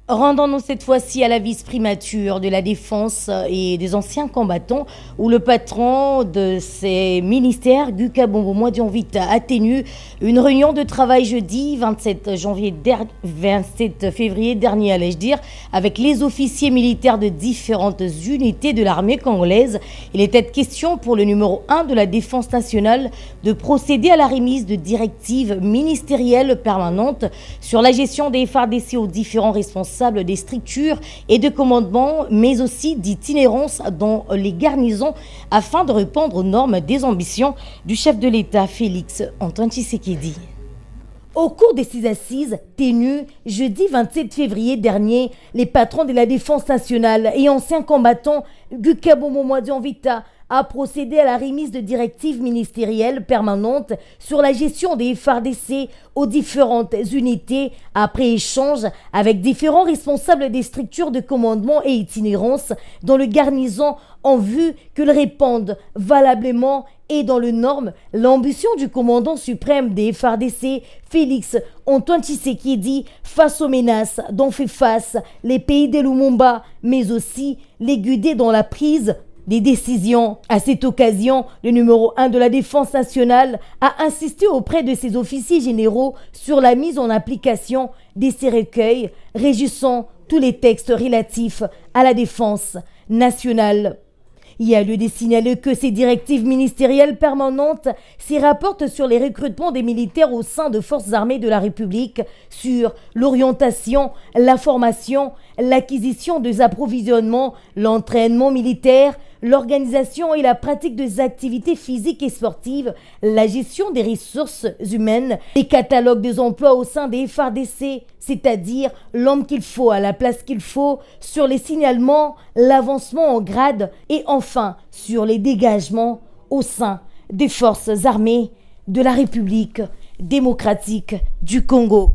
Rendons-nous cette fois-ci à la vice-primature de la Défense et des anciens combattants, où le patron de ces ministères, Guka Bombo Mwadianvita, a tenu une réunion de travail jeudi 27 février dernier, allais-je dire, avec les officiers militaires de différentes unités de l'armée congolaise. Il était question pour le numéro 1 de la Défense nationale de procéder à la remise de directives ministérielles permanentes sur la gestion des FARDC aux différents responsables des structures et de commandement, mais aussi d'itinérance dans les garnisons afin de répondre aux normes des ambitions du chef de l'État Félix Antoine Tshisekedi. Au cours de ces assises tenues jeudi 27 février dernier, les patrons de la Défense nationale et anciens combattants Guka Bombo Mwadianvita a procédé à la remise de directives ministérielles permanentes sur la gestion des FARDC aux différentes unités après échange avec différents responsables des structures de commandement et itinérance dans le garnison en vue qu'ils répondent valablement et dans les normes l'ambition du commandant suprême des FARDC, Félix Antoine Tshisekedi, face aux menaces dont fait face les pays de Lumumba, mais aussi les guider dans la prise des décisions. À cette occasion, le numéro 1 de la Défense nationale a insisté auprès de ses officiers généraux sur la mise en application de ces recueils régissant tous les textes relatifs à la défense nationale. Il y a lieu de signaler que ces directives ministérielles permanentes s'y rapportent sur les recrutements des militaires au sein de forces armées de la République, sur l'orientation, la formation, l'acquisition des approvisionnements, l'entraînement militaire, l'organisation et la pratique des activités physiques et sportives, la gestion des ressources humaines, les catalogues des emplois au sein des FARDC, c'est-à-dire l'homme qu'il faut à la place qu'il faut, sur les signalements, l'avancement en grade et enfin sur les dégagements au sein des forces armées de la République démocratique du Congo.